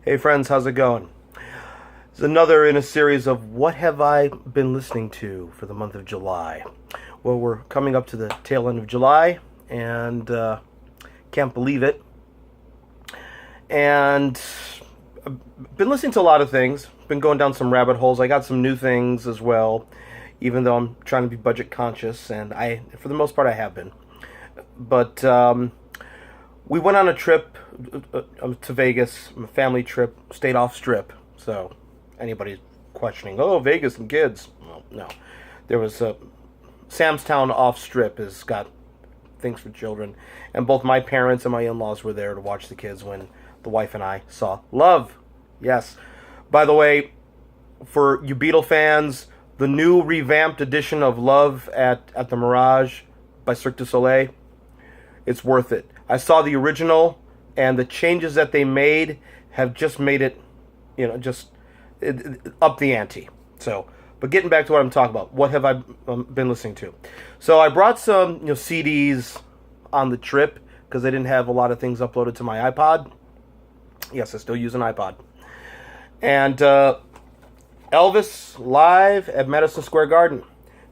Hey friends, how's it going? It's another in a series of what have I been listening to for the month of July. Well, we're coming up to the tail end of July, and can't believe it. And I've been listening to a lot of things. Been going down some rabbit holes. I got some new things as well, even though I'm trying to be budget conscious, and for the most part, I have been. But we went on a trip to Vegas, a family trip, stayed off strip. So anybody questioning, oh, Vegas and kids? Well, no. There was Sam's Town off strip has got things for children, and both my parents and my in-laws were there to watch the kids when the wife and I saw Love. Yes. By the way, for you Beatle fans, the new revamped edition of Love at the Mirage by Cirque du Soleil, it's worth it. I saw the original, and the changes that they made have just made it, up the ante. So, but getting back to what I'm talking about, what have I been listening to? So I brought some CDs on the trip because I didn't have a lot of things uploaded to my iPod. Yes, I still use an iPod. And Elvis live at Madison Square Garden.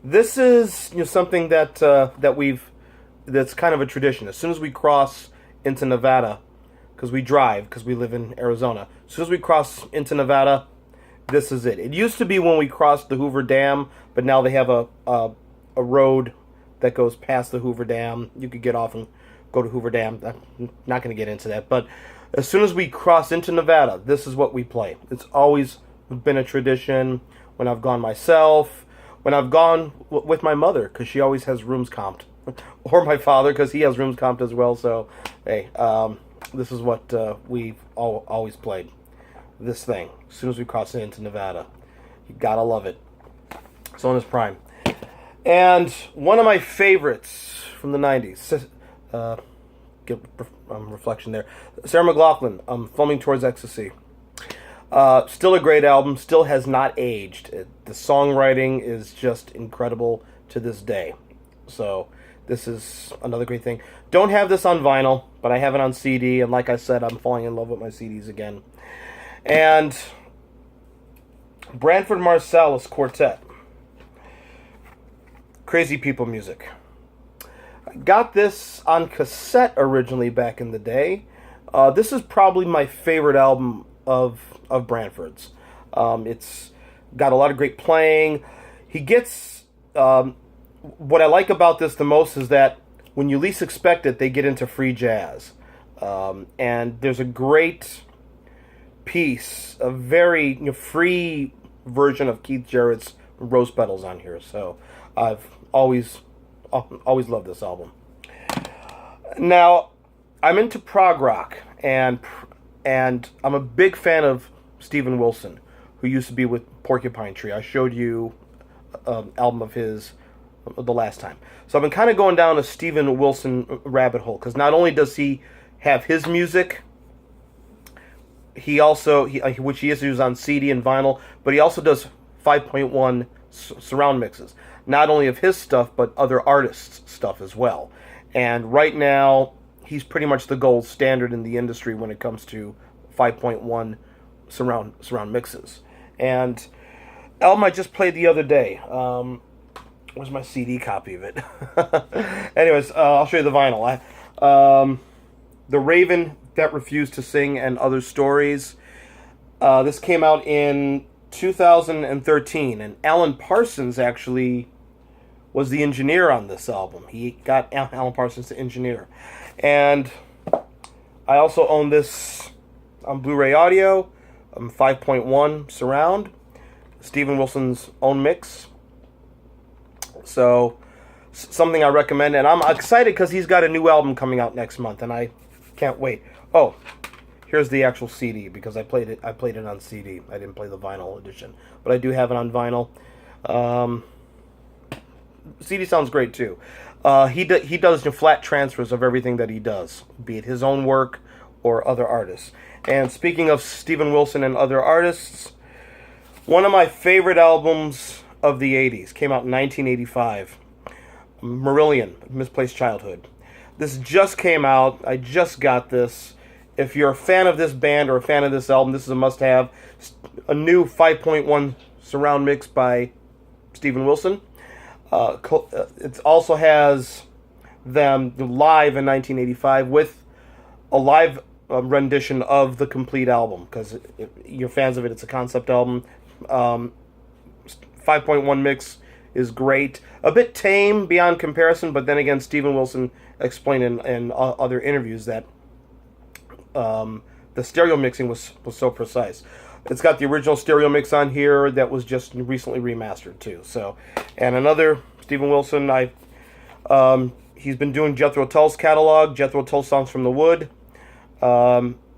This is something that's kind of a tradition. As soon as we cross into Nevada, because we drive, because we live in Arizona, as soon as we cross into Nevada, this is it. It used to be when we crossed the Hoover Dam, but now they have a road that goes past the Hoover Dam. You could get off and go to Hoover Dam. I'm not going to get into that. But as soon as we cross into Nevada, this is what we play. It's always been a tradition when I've gone myself, when I've gone with my mother, because she always has rooms comped. Or my father, because he has rooms comped as well. So, hey, this is what we've always played. This thing. As soon as we cross into Nevada. You gotta love it. It's on its prime. And one of my favorites from the 90s. Get reflection there. Sarah McLachlan, Foaming Towards Ecstasy. Still a great album. Still has not aged. The songwriting is just incredible to this day. So this is another great thing. Don't have this on vinyl, but I have it on CD, and like I said, I'm falling in love with my CDs again. And Branford Marsalis Quartet. Crazy People Music. I got this on cassette originally back in the day. This is probably my favorite album of Branford's. It's got a lot of great playing. He gets... what I like about this the most is that when you least expect it, they get into free jazz. And there's a great piece, a very free version of Keith Jarrett's Rose Petals on here. So I've always loved this album. Now, I'm into prog rock, and I'm a big fan of Steven Wilson, who used to be with Porcupine Tree. I showed you an album of his the last time. So I've been kind of going down a Steven Wilson rabbit hole, because not only does he have his music, he also, which he issues on CD and vinyl, but he also does 5.1 surround mixes. Not only of his stuff, but other artists' stuff as well. And right now, he's pretty much the gold standard in the industry when it comes to 5.1 surround mixes. And album I just played the other day. Where's my CD copy of it? Anyways, I'll show you the vinyl. The Raven That Refused to Sing and Other Stories. This came out in 2013, and Alan Parsons actually was the engineer on this album. He got Alan Parsons to engineer. And I also own this on Blu-ray audio, 5.1 surround, Steven Wilson's own mix. So, something I recommend, and I'm excited because he's got a new album coming out next month, and I can't wait. Oh, here's the actual CD, because I played it on CD. I didn't play the vinyl edition, but I do have it on vinyl. CD sounds great too. He does flat transfers of everything that he does, be it his own work or other artists. And speaking of Steven Wilson and other artists, one of my favorite albums of the 80s came out in 1985. Marillion, Misplaced Childhood. This just came out. I just got this. if you're a fan of this band or a fan of this album, this is a must-have. A new 5.1 surround mix by Steven Wilson. It also has them live in 1985 with a live rendition of the complete album, because if you're fans of it, it's a concept album. 5.1 mix is great. A bit tame beyond comparison, but then again, Steven Wilson explained in other interviews that the stereo mixing was so precise. It's got the original stereo mix on here that was just recently remastered too. So, and another Steven Wilson, he's been doing Jethro Tull's catalog, Jethro Tull Songs from the Wood,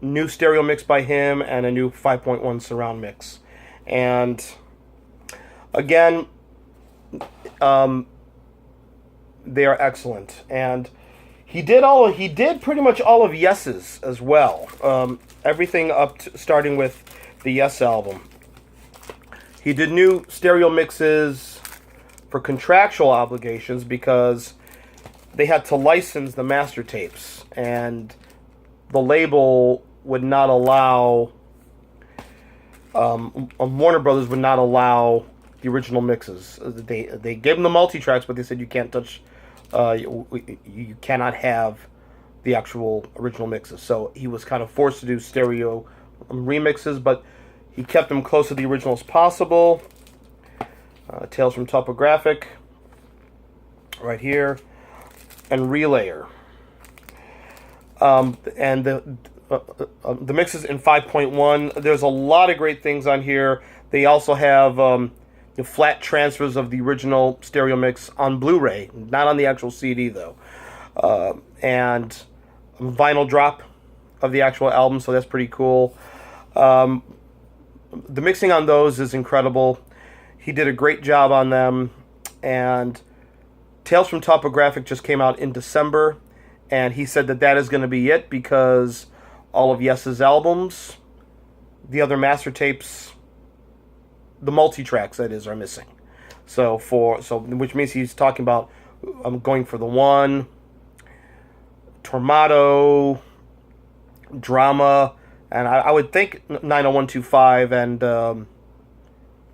new stereo mix by him, and a new 5.1 surround mix. And again, they are excellent. And he did pretty much all of Yes's as well. Everything starting with the Yes album. He did new stereo mixes for contractual obligations because they had to license the master tapes, and the label would not allow, Warner Brothers would not allow the original mixes. They gave him the multi-tracks, but they said you can't touch, you cannot have the actual original mixes. So he was kind of forced to do stereo remixes, but he kept them close to the original as possible. Tales from Topographic, right here, and Relayer. And the mixes in 5.1. There's a lot of great things on here. They also have the flat transfers of the original stereo mix on Blu-ray, not on the actual CD though, and vinyl drop of the actual album. So that's pretty cool. The mixing on those is incredible. He did a great job on them. And Tales from Topographic just came out in December, and he said that is going to be it, because all of Yes's albums, the other master tapes, the multi-tracks that is, are missing. So which means he's talking about going for the One, Tormato, Drama, and I would think 90125 and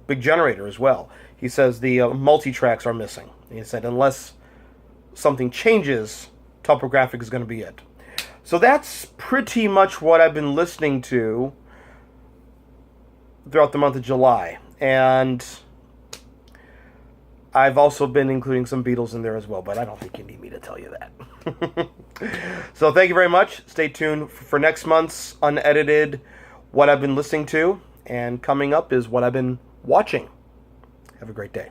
Big Generator as well. He says the multi-tracks are missing. He said unless something changes, Topographic is going to be it. So that's pretty much what I've been listening to throughout the month of July. And I've also been including some Beatles in there as well, but I don't think you need me to tell you that. So thank you very much. Stay tuned for next month's Unedited, what I've been listening to. And coming up is what I've been watching. Have a great day.